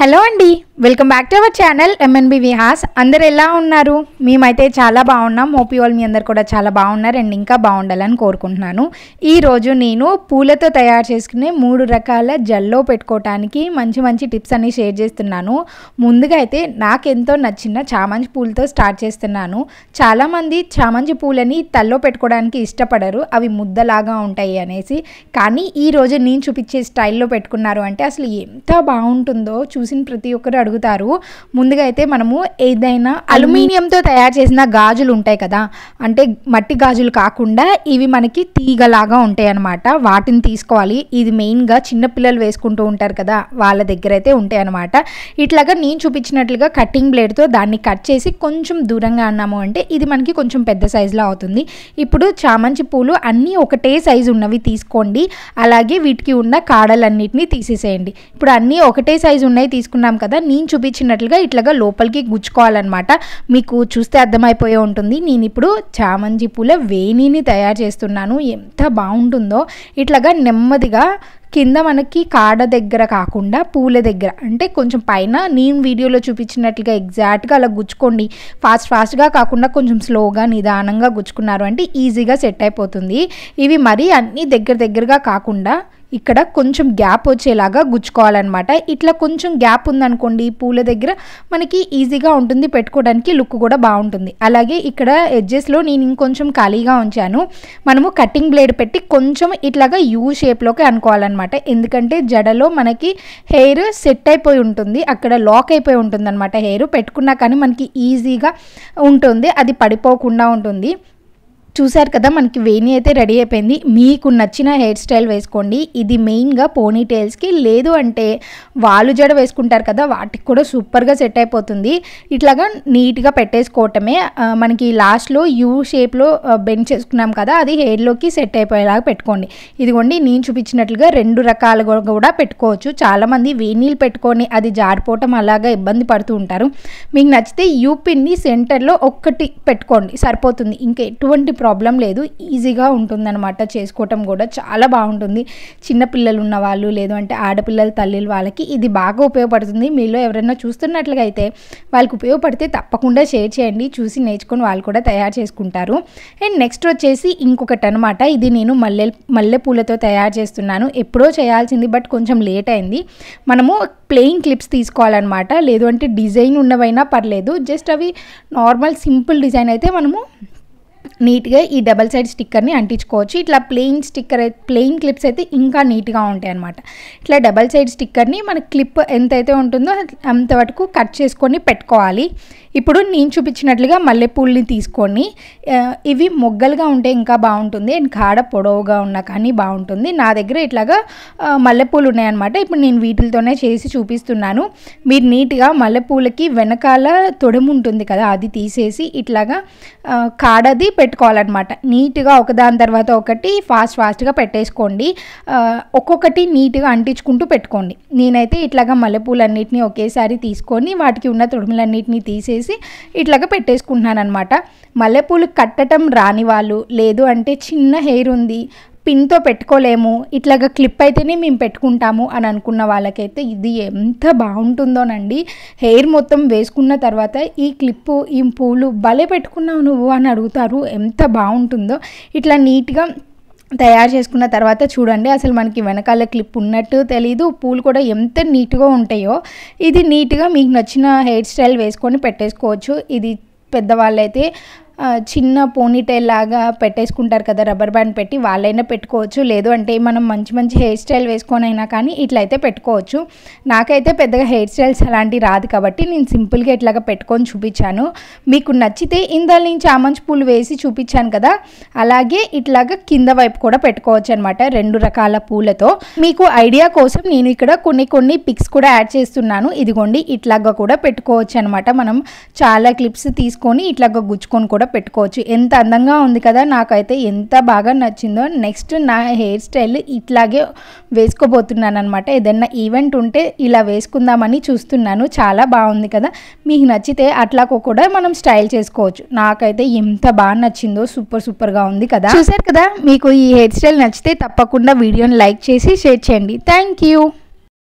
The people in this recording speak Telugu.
హలో అండి, welcome back to our channel MNB Vihas. అందరు ఎలా ఉన్నారు? మేమైతే చాలా బాగున్నాం. హోప్ యు ఆల్ మీ అందరు కూడా చాలా బాగున్నారు అండ్ ఇంకా బాగుండాలని కోరుకుంటున్నాను. ఈరోజు నేను పూలతో తయారు చేసుకునే 3 రకాల జల్లో పెట్టుకోవటానికి మంచి టిప్స్ అన్ని షేర్ చేస్తున్నాను. ముందుగా అయితే నాకెంతో నచ్చిన చామంతి పూలతో స్టార్ట్ చేస్తున్నాను. చాలామంది చామంతి పూలని తల్లో పెట్టుకోవడానికి ఇష్టపడరు, అవి ముద్దలాగా ఉంటాయి అనేసి. కానీ ఈరోజు నేను చూపించే స్టైల్లో పెట్టుకున్నారు అంటే అసలు ఎంత బాగుంటుందో చూసిన ప్రతి ఒక్కరు అడుగుతారు. ముందుగా అయితే మనము ఏదైనా అల్యూమినియంతో తయారు చేసిన గాజులు ఉంటాయి కదా, అంటే మట్టి గాజులు కాకుండా ఇవి మనకి తీగలాగా ఉంటాయి అన్నమాట. వాటిని తీసుకోవాలి. ఇది మెయిన్గా చిన్నపిల్లలు వేసుకుంటూ ఉంటారు కదా, వాళ్ళ దగ్గర అయితే ఉంటాయి అన్నమాట. ఇట్లాగా నేను చూపించినట్లుగా కటింగ్ బ్లేడ్తో దాన్ని కట్ చేసి కొంచెం దూరంగా అన్నాము అంటే ఇది మనకి కొంచెం పెద్ద సైజులో అవుతుంది. ఇప్పుడు చామంతి పూలు అన్నీ ఒకటే సైజు ఉన్నవి తీసుకోండి. అలాగే వీటికి ఉన్న కాడలన్నిటిని తీసేసేయండి. ఇప్పుడు అన్నీ ఒకటే సైజు ఉన్నాయి తీసుకున్నాం కదా, నేను చూపించినట్లుగా ఇట్లాగా లోపలికి గుచ్చుకోవాలన్నమాట. మీకు చూస్తే అర్థమైపోయే ఉంటుంది. నేను ఇప్పుడు చామంతి పూల వేణిని తయారు చేస్తున్నాను. ఎంత బాగుంటుందో. ఇట్లాగా నెమ్మదిగా కింద మనకి కాడ దగ్గర కాకుండా పూల దగ్గర, అంటే కొంచెం పైన నేను వీడియోలో చూపించినట్లుగా ఎగ్జాక్ట్గా అలా గుచ్చుకోండి. ఫాస్ట్గా కాకుండా కొంచెం స్లోగా నిదానంగా గుచ్చుకున్నారు అంటే ఈజీగా సెట్ అయిపోతుంది. ఇవి మరీ అన్నీ దగ్గరగా కాకుండా ఇక్కడ కొంచెం గ్యాప్ వచ్చేలాగా గుచ్చుకోవాలన్నమాట. ఇట్లా కొంచెం గ్యాప్ ఉందనుకోండి పూల దగ్గర మనకి ఈజీగా ఉంటుంది, పెట్టుకోవడానికి లుక్ కూడా బాగుంటుంది. అలాగే ఇక్కడ ఎడ్జెస్లో నేను ఇంకొంచెం ఖాళీగా ఉంచాను. మనము కటింగ్ బ్లేడ్ పెట్టి కొంచెం ఇట్లాగా యూ షేప్లోకి అనుకోవాలన్నమాట. ఎందుకంటే జడలో మనకి హెయిర్ సెట్ అయిపోయి ఉంటుంది, అక్కడ లాక్ అయిపోయి ఉంటుంది అనమాట. హెయిర్ పెట్టుకున్నా కానీ మనకి ఈజీగా ఉంటుంది, అది పడిపోకుండా ఉంటుంది. చూసారు కదా, మనకి వేణి అయితే రెడీ అయిపోయింది. మీకు నచ్చిన హెయిర్ స్టైల్ వేసుకోండి. ఇది మెయిన్గా పోనీ టైల్స్కి, లేదు అంటే వాళ్ళు జడ వేసుకుంటారు కదా, వాటికి కూడా సూపర్గా సెట్ అయిపోతుంది. ఇట్లాగా నీట్గా పెట్టేసుకోవటమే. మనకి లాస్ట్లో యూ షేప్లో బెండ్ చేసుకున్నాం కదా, అది హెయిర్లోకి సెట్ అయిపోయేలాగా పెట్టుకోండి. ఇదిగోండి నేను చూపించినట్లుగా 2 రకాలుగా కూడా పెట్టుకోవచ్చు. చాలామంది వేణీలు పెట్టుకొని అది జారిపోవటం అలాగా ఇబ్బంది పడుతూ ఉంటారు. మీకు నచ్చితే యూ పిన్ని సెంటర్లో ఒక్కటి పెట్టుకోండి, సరిపోతుంది. ఇంకా ఎటువంటి ప్రాబ్లం లేదు, ఈజీగా ఉంటుందన్నమాట. చేసుకోవటం కూడా చాలా బాగుంటుంది. చిన్నపిల్లలు ఉన్న వాళ్ళు, లేదు అంటే ఆడపిల్లల తల్లిలు, వాళ్ళకి ఇది బాగా ఉపయోగపడుతుంది. మీలో ఎవరైనా చూస్తున్నట్లుగా అయితే వాళ్ళకి ఉపయోగపడితే తప్పకుండా షేర్ చేయండి. చూసి నేర్చుకొని వాళ్ళు కూడా తయారు చేసుకుంటారు. అండ్ నెక్స్ట్ వచ్చేసి ఇంకొకటి అనమాట. ఇది నేను మల్లె పూలతో తయారు చేస్తున్నాను. ఎప్పుడో చేయాల్సింది, బట్ కొంచెం లేట్ అయింది. మనము ప్లెయిన్ క్లిప్స్ తీసుకోవాలన్నమాట. లేదు అంటే డిజైన్ ఉన్నవైనా పర్లేదు, జస్ట్ అవి నార్మల్ సింపుల్ డిజైన్ అయితే మనము నీట్గా ఈ డబల్ సైడ్ స్టిక్కర్ని అంటించుకోవచ్చు. ఇట్లా ప్లెయిన్ క్లిప్స్ అయితే ఇంకా నీట్గా ఉంటాయి అన్నమాట. ఇట్లా డబల్ సైడ్ స్టిక్కర్ని మన క్లిప్ ఎంతైతే ఉంటుందో అంతవరకు కట్ చేసుకొని పెట్టుకోవాలి. ఇప్పుడు నేను చూపించినట్లుగా మల్లెపూలని తీసుకొని, ఇవి మొగ్గలుగా ఉంటే ఇంకా బాగుంటుంది, అండ్ కాడ పొడవుగా ఉన్నా కానీ బాగుంటుంది. నా దగ్గర ఇట్లాగా మల్లెపూలు ఉన్నాయన్నమాట. ఇప్పుడు నేను వీటితోనే చేసి చూపిస్తున్నాను. మీరు నీట్గా మల్లెపూలకి వెనకాల తొడుము ఉంటుంది కదా, అది తీసేసి ఇట్లాగా కాడది పెట్టుకోవాలన్నమాట. నీట్గా ఒకదాని తర్వాత ఒకటి ఫాస్ట్గా పెట్టేసుకోండి. ఒక్కొక్కటి నీట్గా అంటించుకుంటూ పెట్టుకోండి. నేనైతే ఇట్లాగా మల్లెపూలన్నిటిని ఒకేసారి తీసుకొని వాటికి ఉన్న తొడుములన్నిటిని తీసేసి ఇట్లాగా పెట్టేసుకుంటున్నాను అనమాట. మల్లెపూలు కట్టడం రాని వాళ్ళు, లేదు అంటే చిన్న హెయిర్ ఉంది, పిన్తో పెట్టుకోలేము, ఇట్లాగా క్లిప్ అయితేనే మేము పెట్టుకుంటాము అని అనుకున్న వాళ్ళకైతే ఇది ఎంత బాగుంటుందోనండి. హెయిర్ మొత్తం వేసుకున్న తర్వాత ఈ క్లిప్పు, ఈ పూలు భలే పెట్టుకున్నావు నువ్వు అని అడుగుతారు. ఎంత బాగుంటుందో. ఇట్లా నీట్గా తయారు చేసుకున్న తర్వాత చూడండి, అసలు మనకి వెనకాల క్లిప్ ఉన్నట్టు తెలీదు, పూలు కూడా ఎంత నీట్గా ఉంటాయో. ఇది నీట్గా మీకు నచ్చిన హెయిర్ స్టైల్ వేసుకొని పెట్టేసుకోవచ్చు. ఇది పెద్దవాళ్ళైతే చిన్న పోనీటైల్ లాగా పెట్టేసుకుంటారు కదా, రబ్బర్ బ్యాండ్ పెట్టి, వాళ్ళైనా పెట్టుకోవచ్చు. లేదు అంటే మనం మంచి హెయిర్ స్టైల్ వేసుకొని అయినా కానీ ఇట్లయితే పెట్టుకోవచ్చు. నాకైతే పెద్దగా హెయిర్ స్టైల్స్ అలాంటివి రాదు కాబట్టి నేను సింపుల్గా ఇట్లాగా పెట్టుకొని చూపించాను. మీకు నచ్చితే ఇందాక నేను చామంతి పూలు వేసి చూపించాను కదా, అలాగే ఇట్లాగా కింద వైపు కూడా పెట్టుకోవచ్చు అనమాట, 2 రకాల పూలతో. మీకు ఐడియా కోసం నేను ఇక్కడ కొన్ని పిక్స్ కూడా యాడ్ చేస్తున్నాను. ఇదిగోండి, ఇట్లాగా కూడా పెట్టుకోవచ్చు అనమాట. మనం చాలా క్లిప్స్ తీసుకొని ఇట్లాగా గుచ్చుకొని కూడా పెట్టుకోవచ్చు. ఎంత అందంగా ఉంది కదా, నాకైతే ఎంత బాగా నచ్చిందో. నెక్స్ట్ నా హెయిర్ స్టైల్ ఇట్లాగే వేసుకోబోతున్నాను అనమాట. ఏదన్నా ఈవెంట్ ఉంటే ఇలా వేసుకుందామని చూస్తున్నాను. చాలా బాగుంది కదా, మీకు నచ్చితే అట్లా కూడా మనం స్టైల్ చేసుకోవచ్చు. నాకైతే ఎంత బాగా నచ్చిందో, సూపర్గా ఉంది కదా. చూసారు కదా, మీకు ఈ హెయిర్ స్టైల్ నచ్చితే తప్పకుండా వీడియోని లైక్ చేసి షేర్ చేయండి. Thank you.